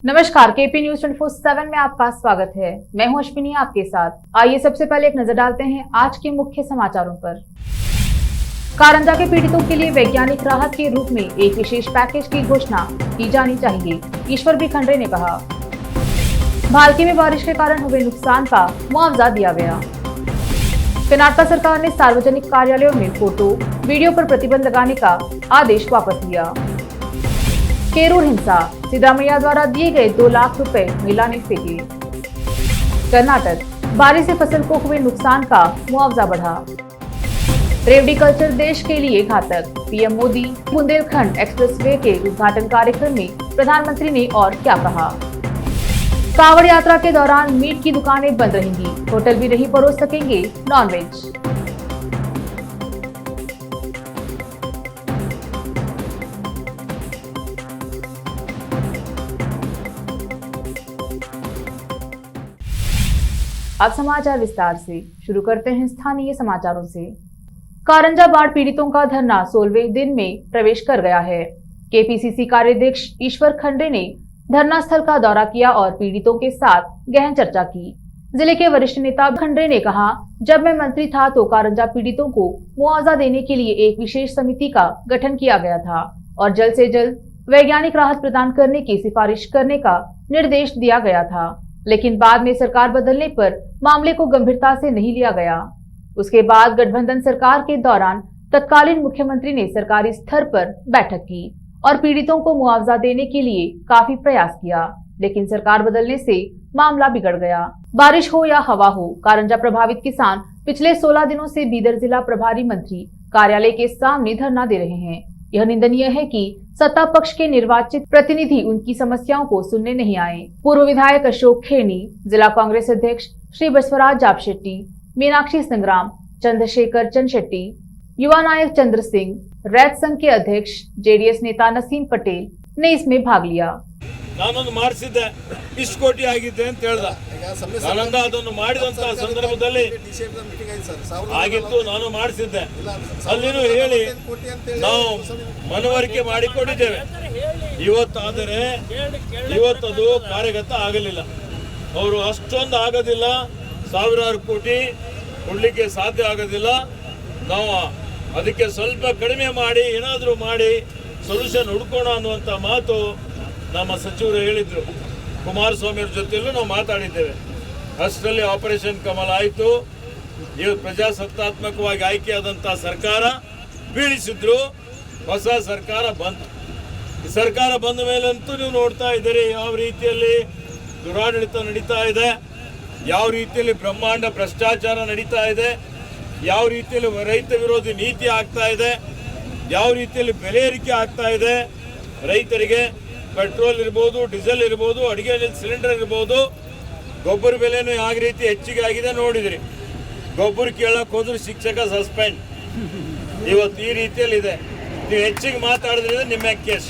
नमस्कार, KP news 24/7 में आपका स्वागत है। मैं हूं अश्विनी आपके साथ। आइए सबसे पहले एक नजर डालते हैं आज के मुख्य समाचारों पर। कारंजा के पीड़ितों के लिए वैज्ञानिक राहत के रूप में एक विशेष पैकेज की घोषणा की जानी चाहिए, ईश्वर बी खंडरे ने कहा। भालकी में बारिश के कारण हुए नुकसान का मुआवजा दिया गया। कर्नाटक सरकार ने सार्वजनिक कार्यालयों में फोटो वीडियो पर प्रतिबंध लगाने का आदेश वापस लिया। केरूर हिंसा, सिद्धारमैया द्वारा दिए गए 2 लाख रुपए महिला ने फेंके। कर्नाटक, बारिश से फसल को हुए नुकसान का मुआवजा बढ़ा। रेवडी कल्चर देश के लिए घातक, पीएम मोदी। बुंदेलखंड एक्सप्रेसवे के उद्घाटन कार्यक्रम में प्रधानमंत्री ने और क्या कहा। कांवड़ यात्रा के दौरान मीट की दुकानें बंद रहेंगी, होटल भी नहीं परोस सकेंगे नॉनवेज। अब समाचार विस्तार से। शुरू करते हैं स्थानीय समाचारों से। कारंजा बाढ़ पीड़ितों का धरना 16वें दिन में प्रवेश कर गया है। केपीसीसी कार्याध्यक्ष ईश्वर खंडरे ने धरना स्थल का दौरा किया और पीड़ितों के साथ गहन चर्चा की। जिले के वरिष्ठ नेता खंडरे ने कहा, जब मैं मंत्री था तो कारंजा पीड़ितों को मुआवजा देने के लिए एक विशेष समिति का गठन किया गया था और जल्द से जल्द वैज्ञानिक राहत प्रदान करने की सिफारिश करने का निर्देश दिया गया था, लेकिन बाद में सरकार बदलने पर मामले को गंभीरता से नहीं लिया गया। उसके बाद गठबंधन सरकार के दौरान तत्कालीन मुख्यमंत्री ने सरकारी स्तर पर बैठक की और पीड़ितों को मुआवजा देने के लिए काफी प्रयास किया, लेकिन सरकार बदलने से मामला बिगड़ गया। बारिश हो या हवा हो, कारंजा प्रभावित किसान पिछले 16 दिनों से बीदर जिला प्रभारी मंत्री कार्यालय के सामने धरना दे रहे हैं। यह निंदनीय है कि सत्ता पक्ष के निर्वाचित प्रतिनिधि उनकी समस्याओं को सुनने नहीं आए। पूर्व विधायक अशोक खेनी, जिला कांग्रेस अध्यक्ष श्री बसवराज जापशेट्टी, मीनाक्षी संग्राम, चंद्रशेखर चंदशेट्टी, युवा नायक चंद्र सिंह, रैत संघ के अध्यक्ष जेडीएस नेता नसीम पटेल ने इसमें भाग लिया। ನಾನೊಂದು ಮಾಡಿಸಿದ್ದೆ, ಇಷ್ಟು ಕೋಟಿ ಆಗಿದೆ ಅಂತ ಹೇಳ್ದ. ನಾನಂದ ಅದನ್ನು ಮಾಡಿದಂತ ಸಂದರ್ಭದಲ್ಲಿ ಆಗಿತ್ತು, ನಾನು ಮಾಡಿಸಿದ್ದೆ. ಅಲ್ಲಿನೂ ಹೇಳಿ ನಾವು ಮನವರಿಕೆ ಮಾಡಿಕೊಟ್ಟಿದ್ದೇವೆ. ಇವತ್ತಾದರೆ ಇವತ್ತದು ಕಾರ್ಯಗತ ಆಗಲಿಲ್ಲ. ಅವರು ಅಷ್ಟೊಂದು ಆಗೋದಿಲ್ಲ, ಸಾವಿರಾರು ಕೋಟಿ ಕೊಡ್ಲಿಕ್ಕೆ ಸಾಧ್ಯ ಆಗೋದಿಲ್ಲ. ನಾವು ಅದಕ್ಕೆ ಸ್ವಲ್ಪ ಕಡಿಮೆ ಮಾಡಿ ಏನಾದರೂ ಮಾಡಿ ಸೊಲ್ಯೂಷನ್ ಹುಡ್ಕೋಣ ಅನ್ನುವಂಥ ಮಾತು ನಮ್ಮ ಸಚಿವರು ಹೇಳಿದ್ರು. ಕುಮಾರಸ್ವಾಮಿ ಅವ್ರ ಜೊತೆಯಲ್ಲೂ ನಾವು ಮಾತಾಡಿದ್ದೇವೆ. ಅಷ್ಟರಲ್ಲಿ ಆಪರೇಷನ್ ಕಮಲ ಆಯಿತು. ಇವತ್ತು ಪ್ರಜಾಸತ್ತಾತ್ಮಕವಾಗಿ ಆಯ್ಕೆಯಾದಂಥ ಸರ್ಕಾರ ಬೀಳಿಸಿದ್ರು, ಹೊಸ ಸರ್ಕಾರ ಬಂತು. ಈ ಸರ್ಕಾರ ಬಂದ ಮೇಲಂತೂ ನೀವು ನೋಡ್ತಾ ಇದ್ದೀರಿ ಯಾವ ರೀತಿಯಲ್ಲಿ ದುರಾಡಳಿತ ನಡೀತಾ ಇದೆ, ಯಾವ ರೀತಿಯಲ್ಲಿ ಬ್ರಹ್ಮಾಂಡ ಭ್ರಷ್ಟಾಚಾರ ನಡೀತಾ ಇದೆ, ಯಾವ ರೀತಿಯಲ್ಲಿ ರೈತ ವಿರೋಧಿ ನೀತಿ ಆಗ್ತಾ ಇದೆ, ಯಾವ ರೀತಿಯಲ್ಲಿ ಬೆಲೆ ಏರಿಕೆ ಆಗ್ತಾ ಇದೆ. ರೈತರಿಗೆ ಪೆಟ್ರೋಲ್ ಇರ್ಬೋದು, ಡೀಸೆಲ್ ಇರ್ಬೋದು, ಅಡುಗೆ ಸಿಲಿಂಡರ್ ಇರ್ಬೋದು, ಗೊಬ್ಬರ ಬೆಲೆನೂ ಯಾವ ರೀತಿ ಹೆಚ್ಚಿಗೆ ಆಗಿದೆ ನೋಡಿದ್ರಿ. ಗೊಬ್ಬರ ಕೇಳಕ್ಕೆ ಹೋದ್ರೆ ಶಿಕ್ಷಕ ಸಸ್ಪೆಂಡ್. ಇವತ್ತು ಈ ರೀತಿಯಲ್ಲಿದೆ. ನೀವು ಹೆಚ್ಚಿಗೆ ಮಾತಾಡಿದ್ರೆ ನಿಮ್ಮ ಕೇಸ್.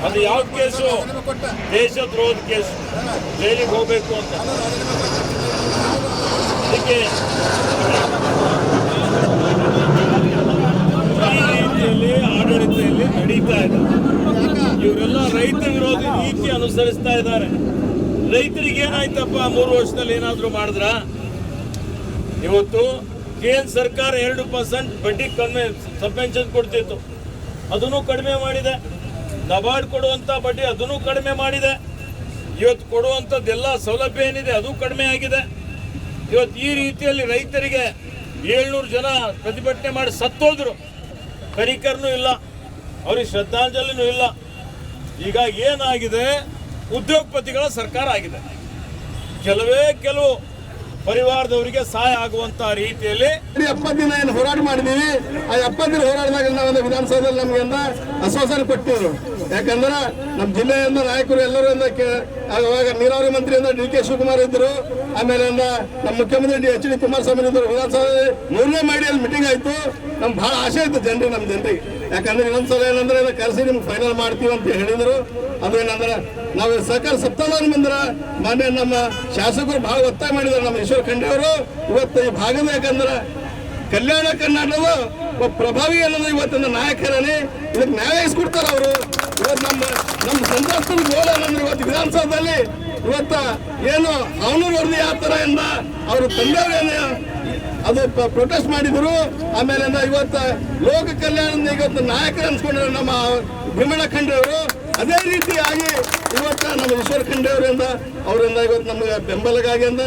ಅದು ಯಾವ ಕೇಸು? ದೇಶದ್ರೋಹದ ಕೇಸು, ಜೈಲಿಗೆ ಹೋಗಬೇಕು ಅಂತ. ಅದಕ್ಕೆ ಈ ರೀತಿಯಲ್ಲಿ ಆಡಳಿತದಲ್ಲಿ ನಡೀತಾ ಇದೆ. ಇವರೆಲ್ಲ ರೈತ ವಿರೋಧಿ ನೀತಿ ಅನುಸರಿಸ್ತಾ ಇದ್ದಾರೆ. ರೈತರಿಗೆ ಏನಾಯ್ತಪ್ಪ 3 ವರ್ಷದಲ್ಲಿ ಏನಾದರೂ ಮಾಡಿದ್ರ? ಇವತ್ತು ಕೇಂದ್ರ ಸರ್ಕಾರ 2% ಬಡ್ಡಿ ಕಡಿಮೆ ಸಬ್ವೆನ್ಷನ್ ಕೊಡ್ತಿತ್ತು, ಅದನ್ನು ಕಡಿಮೆ ಮಾಡಿದೆ. ನಬಾರ್ಡ್ ಕೊಡುವಂಥ ಬಡ್ಡಿ ಅದನ್ನು ಕಡಿಮೆ ಮಾಡಿದೆ. ಇವತ್ತು ಕೊಡುವಂಥದ್ದೆಲ್ಲ ಸೌಲಭ್ಯ ಏನಿದೆ ಅದು ಕಡಿಮೆ ಆಗಿದೆ. ಇವತ್ತು ಈ ರೀತಿಯಲ್ಲಿ ರೈತರಿಗೆ 700 ಜನ ಪ್ರತಿಭಟನೆ ಮಾಡಿ ಸತ್ತೋದ್ರು. ಕರಿಕರ್ನೂ ಇಲ್ಲ, ಅವ್ರಿಗೆ ಶ್ರದ್ಧಾಂಜಲಿನೂ ಇಲ್ಲ. ಈಗ ಏನಾಗಿದೆ, ಉದ್ಯೋಗಪತಿಗಳ ಸರ್ಕಾರ ಆಗಿದೆ. ಕೆಲವು ಪರಿವಾರದವರಿಗೆ ಸಹಾಯ ಆಗುವಂತ ರೀತಿಯಲ್ಲಿ 70 ದಿನ ಏನು ಹೋರಾಟ ಮಾಡಿದೀವಿ. ಆ 70 ದಿನ ಹೋರಾಟದಾಗ ನಾವು ವಿಧಾನಸೌಧದಲ್ಲಿ ನಮಗೆ ಆಶ್ವಾಸನೆ ಕೊಟ್ಟಿದ್ರು. ಯಾಕಂದ್ರೆ ನಮ್ಮ ಜಿಲ್ಲೆಯಿಂದ ನಾಯಕರು ಎಲ್ಲರೂ ಅವಾಗ ನೀರಾವರಿ ಮಂತ್ರಿಯಿಂದ ಡಿ ಕೆ ಶಿವಕುಮಾರ್ ಇದ್ರು, ಆಮೇಲೆ ನಮ್ಮ ಮುಖ್ಯಮಂತ್ರಿ ಎಚ್ ಡಿ ಕುಮಾರಸ್ವಾಮಿ ಇದ್ರು. ವಿಧಾನಸೌಧ 3ನೇ ಮಾಡಿಯಲ್ಲಿ ಮೀಟಿಂಗ್ ಆಯ್ತು. ನಮ್ಗೆ ಬಹಳ ಆಸೆ ಇತ್ತು ನಮ್ಮ ಜನರಿಗೆ. ಯಾಕಂದ್ರೆ ಇನ್ನೊಂದ್ಸಲ ಏನಂದ್ರೆ ಕರೆಸಿ ನಿಮ್ಗೆ ಫೈನಲ್ ಮಾಡ್ತೀವಿ ಅಂತ ಹೇಳಿದ್ರು. ಅದೇನಂದ್ರೆ ನಾವು ಸರ್ಕಾರ ಸಪ್ತಾಹ ಬಂದ್ರೆ ಮಾನ್ಯ ನಮ್ಮ ಶಾಸಕರು ಬಹಳ ಒತ್ತಾಯ ಮಾಡಿದ್ರು. ನಮ್ಮ ಈಶ್ವರ ಖಂಡ್ರೆ ಅವರು ಇವತ್ತು ಈ ಭಾಗದ, ಯಾಕಂದ್ರೆ ಕಲ್ಯಾಣ ಕರ್ನಾಟಕದ ಒಬ್ಬ ಪ್ರಭಾವಿ ಅನ್ನೋದು ಇವತ್ತಿನ ನಾಯಕರೇ ಇದಕ್ಕೆ ನ್ಯಾಯ ಇಸ್ಕೊಡ್ತಾರೆ ಅವರು. ಇವತ್ತು ನಮ್ಮ ಸಂತ್ರಸ್ತರ ಗೋಲ್ ಏನಂದ್ರೆ ಇವತ್ತು ವಿಧಾನಸೌಧದಲ್ಲಿ ಇವತ್ತ ಏನು ಅವನು ವರದಿ ಯಾವ ತರ ಇಂದ ಅವರು ತಂದೆಯವರು ಅದು ಪ್ರೊಟೆಸ್ಟ್ ಮಾಡಿದ್ರು. ಆಮೇಲೆ ಇವತ್ತು ಲೋಕ ಕಲ್ಯಾಣದ ಇವತ್ತು ನಾಯಕರು ಅನ್ಸ್ಕೊಂಡ್ರು ನಮ್ಮ ಭೀಮಣ್ಣ ಖಂಡ್ರೆ ಅವರು. ಅದೇ ರೀತಿಯಾಗಿ ಇವತ್ತು ನಮ್ಮ ಈಶ್ವರ ಖಂಡ್ರೆ ಅವರಿಂದ ಇವತ್ತು ನಮಗೆ ಬೆಂಬಲಗಾಗಿ ಅಂತ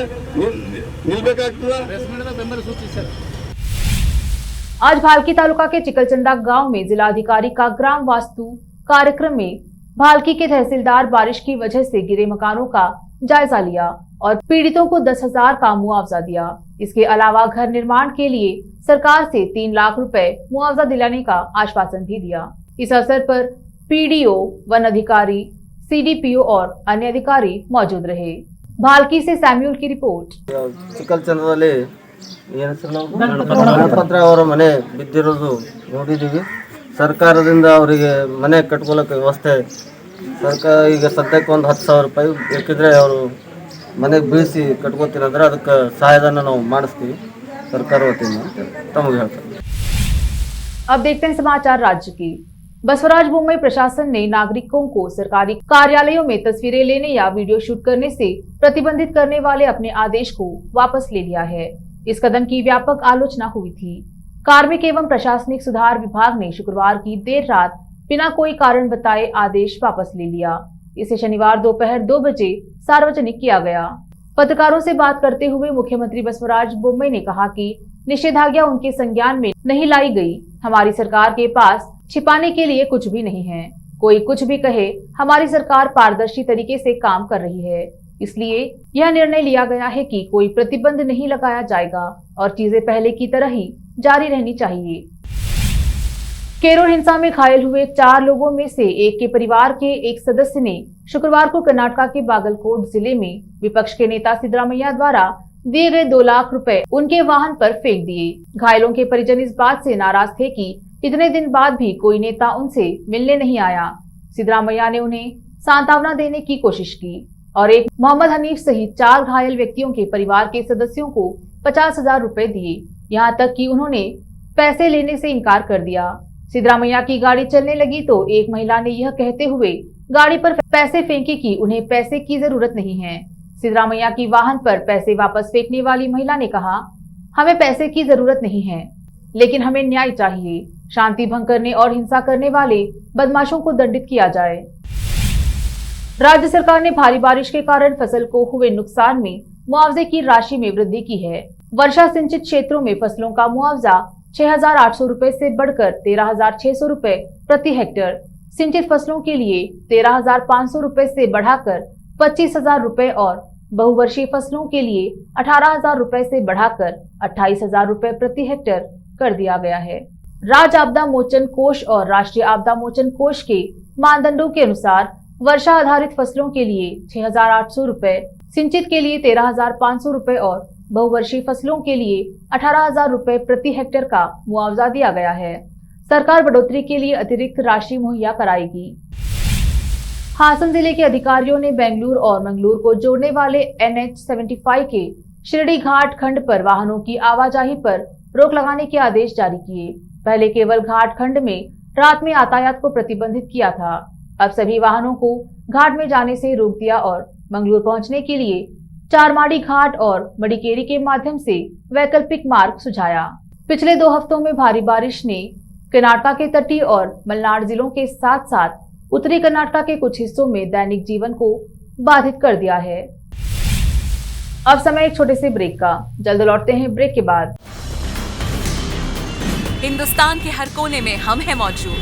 ನಿಲ್ಬೇಕಾಗ್ತದ. आज भालकी तालुका के चिकलचंदा गांव में जिलाधिकारी का ग्राम वास्तु कार्यक्रम में भालकी के तहसीलदार बारिश की वजह से गिरे मकानों का जायजा लिया और पीड़ितों को 10,000 का मुआवजा दिया। इसके अलावा घर निर्माण के लिए सरकार से 3 लाख रुपए मुआवजा दिलाने का आश्वासन भी दिया। इस अवसर पर पीडीओ, वन अधिकारी, सीडीपीओ और अन्य अधिकारी मौजूद रहे। भालकी से सैम्यूल की रिपोर्ट। ಚಿಕ್ಕಲ್ಚಂದ್ರದಲ್ಲಿ ಗಣಪತ್ರ ಅವರ ಮನೆ ಬಿದ್ದಿರೋದು ನೋಡಿದ್ದೀವಿ. ಸರ್ಕಾರದಿಂದ ಅವರಿಗೆ ಮನೆ ಕಟ್ಕೊಳ್ಳೋಕೆ ವ್ಯವಸ್ಥೆ ಸರ್ಕಾರ ಈಗ ಸದ್ಯಕ್ಕೆ ಒಂದು 10,000 ರೂಪಾಯಿ ಬೇಕಿದ್ರೆ ಅವರು ಮನೆಗೆ ಬೀಳಿಸಿ ಕಟ್ಕೋತೀನಿ ಅಂದ್ರೆ ಅದಕ್ಕೆ ಸಹಾಯಧನ ನಾವು ಮಾಡಿಸ್ತೀವಿ ಸರ್ಕಾರ ವತಿಯಿಂದ ತಮಗೆ ಹೇಳ್ತಾರೆ. अब देखते हैं समाचार राज्य की। बसवराज बोम्मई प्रशासन ने नागरिकों को सरकारी कार्यालयों में तस्वीरें लेने या वीडियो शूट करने से प्रतिबंधित करने वाले अपने आदेश को वापस ले लिया है। इस कदम की व्यापक आलोचना हुई थी। कार्मिक एवं प्रशासनिक सुधार विभाग ने शुक्रवार की देर रात बिना कोई कारण बताए आदेश वापस ले लिया। इसे शनिवार दोपहर 2 बजे सार्वजनिक किया गया। पत्रकारों से बात करते हुए मुख्यमंत्री बसवराज बोम्मई ने कहा कि निषेधाज्ञा उनके संज्ञान में नहीं लाई गई। हमारी सरकार के पास छिपाने के लिए कुछ भी नहीं है। कोई कुछ भी कहे, हमारी सरकार पारदर्शी तरीके से काम कर रही है, इसलिए यह निर्णय लिया गया है कि कोई प्रतिबंध नहीं लगाया जाएगा और चीजें पहले की तरह ही जारी रहनी चाहिए। केरोल हिंसा में घायल हुए 4 लोगों में से एक के परिवार के एक सदस्य ने शुक्रवार को कर्नाटक के बागलकोट जिले में विपक्ष के नेता सिद्धरामैया द्वारा दिए गए 2 लाख रुपए उनके वाहन पर फेंक दिए। घायलों के परिजन इस बात से नाराज थे कि इतने दिन बाद भी कोई नेता उनसे मिलने नहीं आया। सिद्धरामैया ने उन्हें सांत्वना देने की कोशिश की और एक मोहम्मद हनीफ सहित 4 घायल व्यक्तियों के परिवार के सदस्यों को 50,000 रुपए दिए। यहाँ तक कि उन्होंने पैसे लेने से इनकार कर दिया। सिद्धरामैया की गाड़ी चलने लगी तो एक महिला ने यह कहते हुए गाड़ी पर पैसे फेंके कि उन्हें पैसे की जरूरत नहीं है। सिद्धरामैया की वाहन पर पैसे वापस फेंकने वाली महिला ने कहा, हमें पैसे की जरूरत नहीं है, लेकिन हमें न्याय चाहिए। शांति भंग करने और हिंसा करने वाले बदमाशों को दंडित किया जाए। राज्य सरकार ने भारी बारिश के कारण फसल को हुए नुकसान में मुआवजे की राशि में वृद्धि की है। वर्षा सिंचित क्षेत्रों में फसलों का मुआवजा 6,800 रुपए से बढ़कर 13,600 रुपए प्रति हेक्टेयर, सिंचित फसलों के लिए 13,500 रुपए से बढ़ाकर 25,000 रुपए और बहुवर्षीय फसलों के लिए 18,000 रुपए से बढ़ाकर 28,000 रुपए प्रति हेक्टेयर कर दिया गया है। राज्य आपदा मोचन कोष और राष्ट्रीय आपदा मोचन कोष के मानदंडों के अनुसार वर्षा आधारित फसलों के लिए 6,800 रुपए, सिंचित के लिए 13,500 रुपए और बहुवर्षीय फसलों के लिए 18,000 रुपए प्रति हेक्टेयर का मुआवजा दिया गया है। सरकार बढ़ोतरी के लिए अतिरिक्त राशि मुहैया कराएगी। हासन जिले के अधिकारियों ने बेंगलुरु और मंगलूर को जोड़ने वाले NH-75 के शिरडी घाट खंड पर वाहनों की आवाजाही पर रोक लगाने के आदेश जारी किए। पहले केवल घाट खंड में रात में यातायात को प्रतिबंधित किया था। अब सभी वाहनों को घाट में जाने से रोक दिया और मंगलूर पहुंचने के लिए चारमाड़ी घाट और मडिकेरी के माध्यम से वैकल्पिक मार्ग सुझाया। पिछले 2 हफ्तों में भारी बारिश ने कर्नाटक के तटीय और मलनाड जिलों के साथ साथ उत्तरी कर्नाटक के कुछ हिस्सों में दैनिक जीवन को बाधित कर दिया है। अब समय एक छोटे से ब्रेक का, जल्द लौटते हैं ब्रेक के बाद। हिंदुस्तान के हर कोने में हम हैं मौजूद।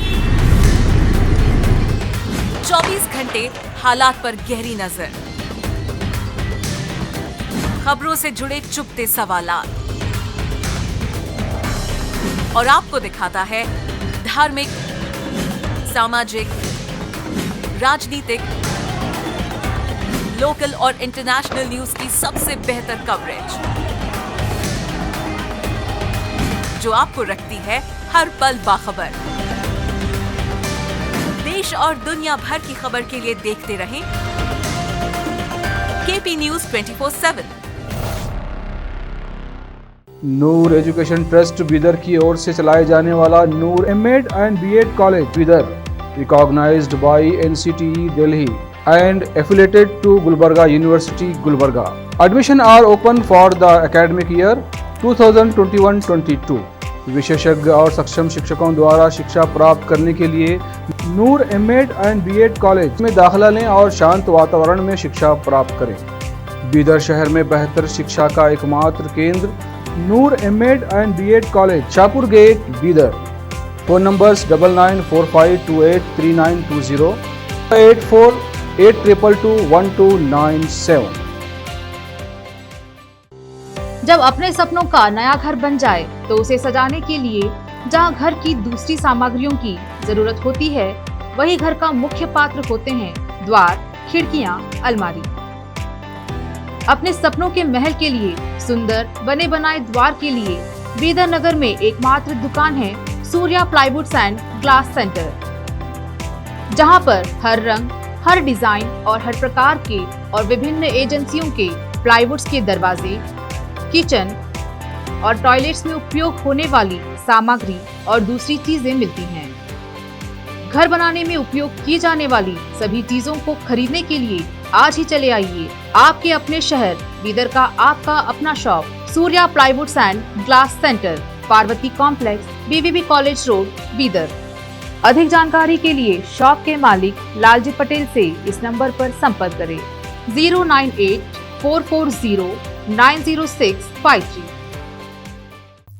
24 घंटे हालात पर गहरी नजर, खबरों से जुड़े चुपते सवालात और आपको दिखाता है धार्मिक, सामाजिक, राजनीतिक, लोकल और इंटरनेशनल न्यूज की सबसे बेहतर कवरेज जो आपको रखती है हर पल बाखबर। देश और दुनिया भर की खबर के लिए देखते रहें KP News 24/7। Noor education trust Bidar की ओर से चलाए जाने वाला Noor MEd and BEd college Bidar, recognised by NCTE Delhi and affiliated to Gulbarga University, Gulbarga. Admission are open for the academic year 2021-22. विशेषज्ञ और सक्षम शिक्षकों द्वारा शिक्षा प्राप्त करने के लिए नूर एमएड एंड बीएड कॉलेज में दाखिला लें और शांत वातावरण में शिक्षा प्राप्त करें। बीदर शहर में बेहतर शिक्षा का एकमात्र केंद्र Noor MEd and BEd college, Shahpur gate, Bidar. Phone numbers 9945283920, 8482221297। जब अपने सपनों का नया घर बन जाए तो उसे सजाने के लिए जहां घर की दूसरी सामग्रियों की जरूरत होती है, वही घर का मुख्य पात्र होते हैं द्वार, खिड़कियां, अलमारी। अपने सपनों के महल के लिए सुंदर बने बनाए द्वार के लिए बीदर नगर में एकमात्र दुकान है Surya plywoods and glass centre, जहां पर हर रंग, हर डिजाइन और हर प्रकार के और विभिन्न एजेंसियों के प्लाईवुड्स के दरवाजे, किचन और टॉयलेट्स में उपयोग होने वाली सामग्री और दूसरी चीजें मिलती हैं। घर बनाने में उपयोग की जाने वाली सभी चीजों को खरीदने के लिए आज ही चले आइए आपके अपने शहर बीदर का आपका अपना shop Surya plywoods and glass centre, Parvati complex, BVB college road, Bidar. अधिक जानकारी के लिए शॉप के मालिक लालजी पटेल से इस नंबर पर संपर्क करें 09844090653।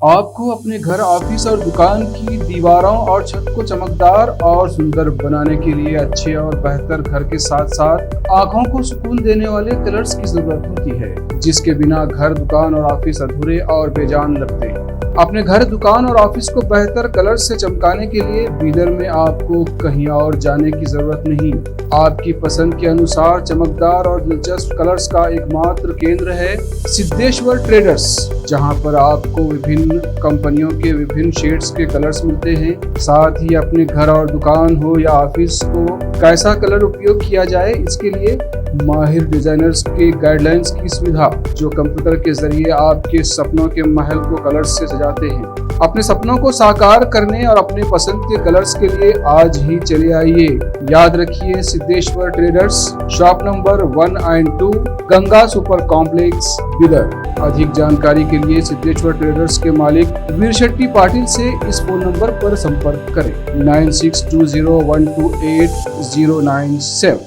आपको अपने घर, ऑफिस और दुकान की दीवारों और छत को चमकदार और सुंदर बनाने के लिए अच्छे और बेहतर घर के साथ साथ आंखों को सुकून देने वाले कलर्स की जरूरत होती है, जिसके बिना घर, दुकान और ऑफिस अधूरे और बेजान लगते हैं। अपने घर, दुकान और ऑफिस को बेहतर कलर्स से चमकाने के लिए बीदर में आपको कहीं और जाने की जरूरत नहीं। आपकी पसंद के अनुसार चमकदार और दिलचस्प कलर्स का एकमात्र केंद्र है सिद्धेश्वर ट्रेडर्स, जहां पर आपको विभिन्न कंपनियों के विभिन्न शेड्स के कलर्स मिलते हैं। साथ ही अपने घर और दुकान हो या ऑफिस को कैसा कलर उपयोग किया जाए, इसके लिए माहिर डिजाइनर्स के गाइडलाइंस की सुविधा, जो कंप्यूटर के जरिए आपके सपनों के महल को कलर्स से सजाते हैं। अपने सपनों को साकार करने और अपने पसंद के कलर्स के लिए आज ही चले आइए। याद रखिए, Siddheshwar traders, shop number 1 and 2, Ganga super complex, Bidar. अधिक जानकारी के लिए सिद्धेश्वर ट्रेडर्स के मालिक वीर शेट्टी पाटिल से इस फोन नंबर पर संपर्क करें 9620128097।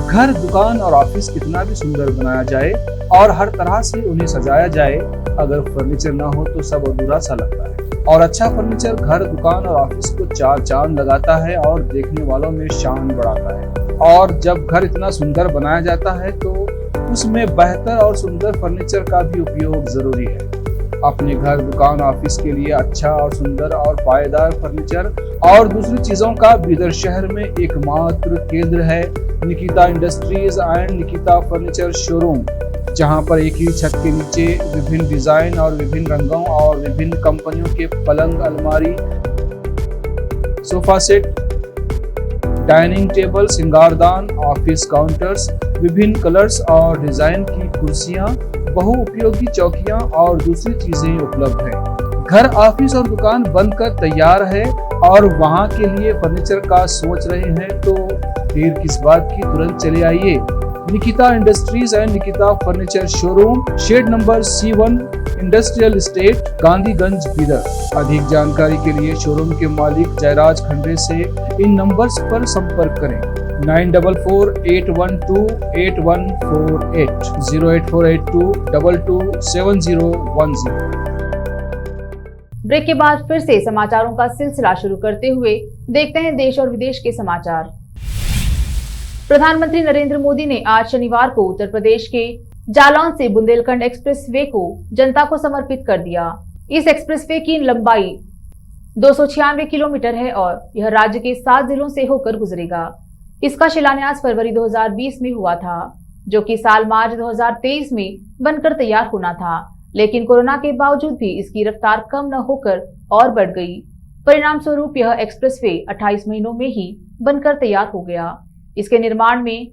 घर, दुकान और ऑफिस कितना भी सुंदर बनाया जाए और हर तरह से उन्हें सजाया जाए, अगर फर्नीचर ना हो तो सब अधूरा सा लगता है। और अच्छा फर्नीचर घर, दुकान और ऑफिस को चार चांद लगाता है और देखने वालों में शान बढ़ाता है। और जब घर इतना सुंदर बनाया जाता है तो उसमें बेहतर और सुंदर फर्नीचर का भी उपयोग जरूरी है। अपने घर, दुकान, ऑफिस के लिए अच्छा और सुंदर और पायदार फर्नीचर और दूसरी चीजों का बीदर शहर में एकमात्र केंद्र है Nikita industries and Nikita furniture showroom, जहां पर एक ही छत के नीचे विभिन्न डिजाइन और विभिन्न रंगों और विभिन्न कंपनियों के पलंग, अलमारी, सोफा सेट, डाइनिंग टेबल, सिंगारदान, ऑफिस काउंटर्स, विभिन्न कलर्स और डिजाइन की कुर्सियां, बहुउपयोगी चौकियां और दूसरी चीजें उपलब्ध हैं। घर, ऑफिस और दुकान बनकर तैयार है और वहां के लिए फर्नीचर का सोच रहे हैं तो देर किस बात की, तुरंत चले आइए। Nikita industries and Nikita furniture showroom, shed number C1, industrial estate, Gandhiganj, Bidar. अधिक जानकारी के लिए शोरूम के मालिक जयराज खंडे से इन नंबर्स पर संपर्क करें 9448128148, 08482227010। ब्रेक के बाद फिर से समाचारों का सिलसिला शुरू करते हुए देखते हैं देश और विदेश के समाचार। प्रधानमंत्री नरेंद्र मोदी ने आज शनिवार को उत्तर प्रदेश के जालौन से बुंदेलखंड एक्सप्रेसवे को जनता को समर्पित कर दिया। इस एक्सप्रेसवे की लंबाई 296 किलोमीटर है और यह राज्य के 7 जिलों से होकर गुजरेगा। इसका शिलान्यास फरवरी 2020 में हुआ था, जो कि साल मार्च 2023 में बनकर तैयार होना था, लेकिन कोरोना के बावजूद भी इसकी रफ्तार कम न होकर और बढ़ गई। परिणाम स्वरूप यह एक्सप्रेसवे 28 महीनों में ही बनकर तैयार हो गया। इसके निर्माण में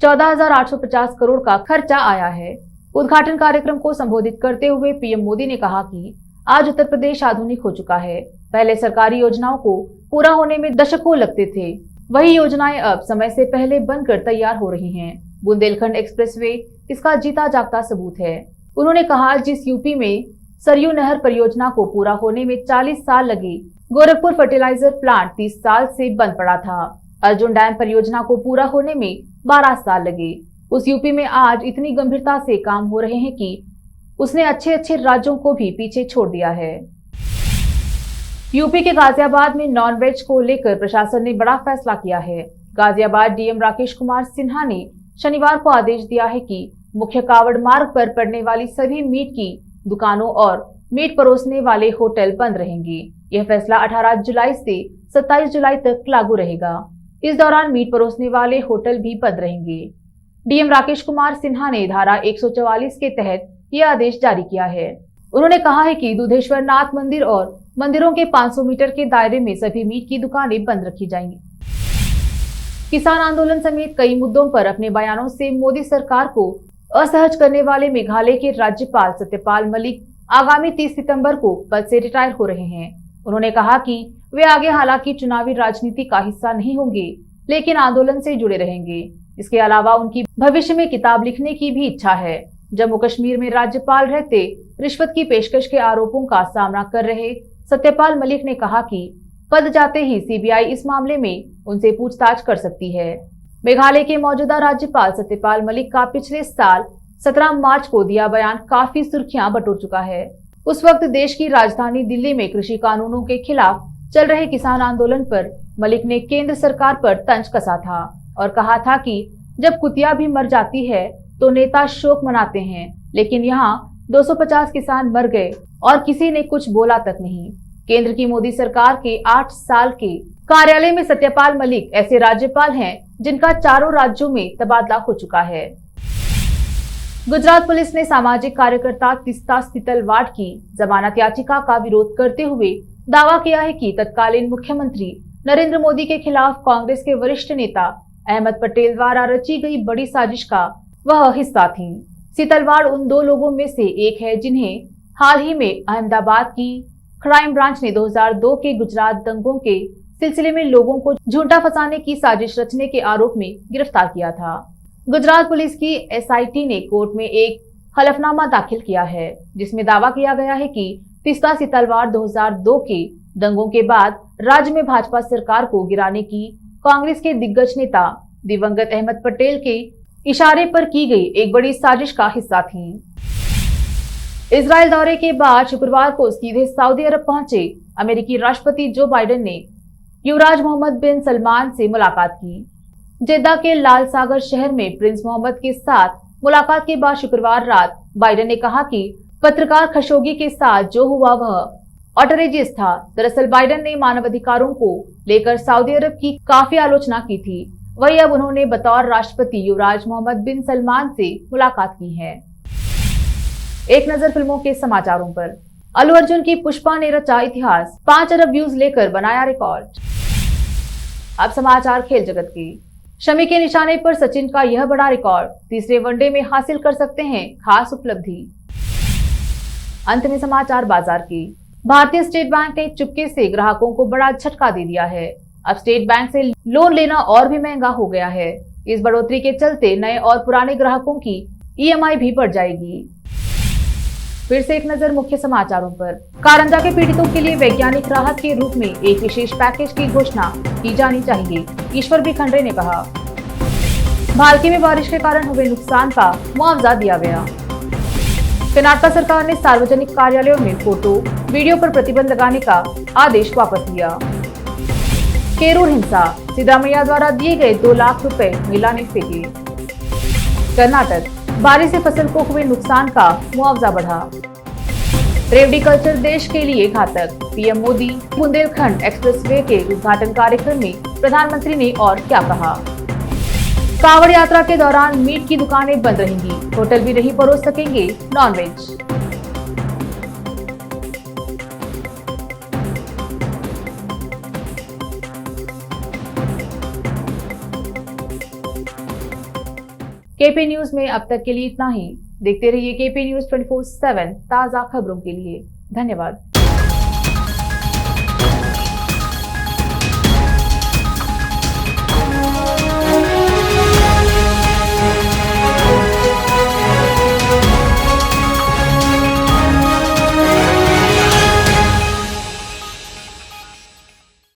14,850 करोड़ का खर्चा आया है। उद्घाटन कार्यक्रम को संबोधित करते हुए पीएम मोदी ने कहा कि आज उत्तर प्रदेश आधुनिक हो चुका है। पहले सरकारी योजनाओं को पूरा होने में दशकों लगते थे, वही योजनाएं अब समय से पहले बनकर तैयार हो रही हैं। बुंदेलखंड एक्सप्रेसवे इसका जीता जागता सबूत है। उन्होंने कहा, जिस यूपी में सरयू नहर परियोजना को पूरा होने में 40 साल लगे, गोरखपुर फर्टिलाइजर प्लांट 30 साल से बंद पड़ा था। अर्जुन डैम परियोजना को पूरा होने में 12 साल लगे। उस यूपी में आज इतनी गंभीरता से काम हो रहे हैं कि उसने अच्छे राज्यों को भी पीछे छोड़ दिया है। यूपी के गाजियाबाद में नॉनवेज को लेकर प्रशासन ने बड़ा फैसला किया है। गाजियाबाद डीएम राकेश कुमार सिन्हा ने शनिवार को आदेश दिया है कि मुख्य कावड़ मार्ग पर पड़ने वाली सभी मीट की दुकानों और मीट परोसने वाले होटल बंद रहेंगे। यह फैसला 18 जुलाई से 27 जुलाई तक लागू रहेगा। इस दौरान मीट परोसने वाले होटल भी बंद रहेंगे। डीएम राकेश कुमार सिन्हा ने धारा 144 के तहत यह आदेश जारी किया है। उन्होंने कहा है कि दुधेश्वर नाथ मंदिर और मंदिरों के 500 मीटर के दायरे में सभी मीट की दुकानें बंद रखी जाएंगी। किसान आंदोलन समेत कई मुद्दों पर अपने बयानों से मोदी सरकार को असहज करने वाले मेघालय के राज्यपाल सत्यपाल मलिक आगामी 30 सितंबर को पद से रिटायर हो रहे हैं। उन्होंने कहा कि वे आगे हालांकि चुनावी राजनीति का हिस्सा नहीं होंगे, लेकिन आंदोलन से जुड़े रहेंगे। इसके अलावा उनकी भविष्य में किताब लिखने की भी इच्छा है। जम्मू कश्मीर में राज्यपाल रहते रिश्वत की पेशकश के आरोपों का सामना कर रहे सत्यपाल मलिक ने कहा कि पद जाते ही सीबीआई इस मामले में उनसे पूछताछ कर सकती है। मेघालय के मौजूदा राज्यपाल सत्यपाल मलिक का पिछले साल 17 मार्च को दिया बयान काफी सुर्खियां बटोर चुका है। उस वक्त देश की राजधानी दिल्ली में कृषि कानूनों के खिलाफ चल रहे किसान आंदोलन पर मलिक ने केंद्र सरकार पर तंज कसा था और कहा था कि जब कुतिया भी मर जाती है तो नेता शोक मनाते हैं, लेकिन यहाँ 250 किसान मर गए और किसी ने कुछ बोला तक नहीं। केंद्र की मोदी सरकार के 8 साल के कार्यालय में सत्यपाल मलिक ऐसे राज्यपाल हैं जिनका चारों राज्यों में तबादला हो चुका है। गुजरात पुलिस ने सामाजिक कार्यकर्ता तीस्ता सीतलवाड़ की जमानत याचिका का विरोध करते हुए दावा किया है कि तत्कालीन मुख्यमंत्री नरेंद्र मोदी के खिलाफ कांग्रेस के वरिष्ठ नेता अहमद पटेल द्वारा रची गई बड़ी साजिश का वह हिस्सा थी। सीतलवाड़ उन 2 लोगों में से एक है जिन्हें हाल ही में अहमदाबाद की क्राइम ब्रांच ने 2002 के गुजरात दंगों के सिलसिले में लोगों को झूठा फंसाने की साजिश रचने के आरोप में गिरफ्तार किया था। गुजरात पुलिस की एसआईटी ने कोर्ट में एक हलफनामा दाखिल किया है, जिसमें दावा किया गया है कि तीस्ता सीतलवाड़ 2002 के दंगों के बाद राज्य में भाजपा सरकार को गिराने की कांग्रेस के दिग्गज नेता दिवंगत अहमद पटेल के इशारे पर की गई एक बड़ी साजिश का हिस्सा थी। इजराइल दौरे के बाद शुक्रवार को सीधे सऊदी अरब पहुंचे अमेरिकी राष्ट्रपति जो बाइडेन ने युवराज मोहम्मद बिन सलमान से मुलाकात की। जेद्दा के लाल सागर शहर में प्रिंस मोहम्मद के साथ मुलाकात के बाद शुक्रवार रात बाइडेन ने कहा कि पत्रकार खशोगी के साथ जो हुआ वह ऑटरेजियस था। दरअसल बाइडेन ने मानवाधिकारों को लेकर सऊदी अरब की काफी आलोचना की थी। वही अब उन्होंने बतौर राष्ट्रपति युवराज मोहम्मद बिन सलमान से मुलाकात की है। एक नजर फिल्मों के समाचारों पर। अल्लू अर्जुन की पुष्पा ने रचा इतिहास, 5 अरब व्यूज लेकर बनाया रिकॉर्ड। अब समाचार खेल जगत के। शमी के निशाने पर सचिन का यह बड़ा रिकॉर्ड, तीसरे वनडे में हासिल कर सकते हैं खास उपलब्धि। अंत में समाचार बाजार की। भारतीय स्टेट बैंक ने चुपके से ग्राहकों को बड़ा झटका दे दिया है। अब स्टेट बैंक से लोन लेना और भी महंगा हो गया है। इस बढ़ोतरी के चलते नए और पुराने ग्राहकों की ईएमआई भी बढ़ जाएगी। फिर से एक नजर मुख्य समाचारों पर। कारंजा के पीड़ितों के लिए वैज्ञानिक राहत के रूप में एक विशेष पैकेज की घोषणा की जानी चाहिए, ईश्वर भी खंडरे ने कहा। भालकी में बारिश के कारण हुए नुकसान का मुआवजा दिया गया। कर्नाटक सरकार ने सार्वजनिक कार्यालयों में फोटो वीडियो पर प्रतिबंध लगाने का आदेश वापस लिया। केरूर हिंसा, सिद्धारमैया द्वारा दिए गए 2 लाख रुपए महिला ने फेंके। कर्नाटक, बारिश से फसल को हुए नुकसान का मुआवजा बढ़ा। रेवडी कल्चर देश के लिए घातक, पीएम मोदी। बुंदेलखंड एक्सप्रेसवे के उद्घाटन कार्यक्रम में प्रधानमंत्री ने और क्या कहा। कांवड़ यात्रा के दौरान मीट की दुकानें बंद रहेंगी, होटल भी नहीं परोस सकेंगे नॉनवेज। केपी न्यूज में अब तक के लिए इतना ही। देखते रहिए KP News 24/7 ताज़ा खबरों के लिए। धन्यवाद।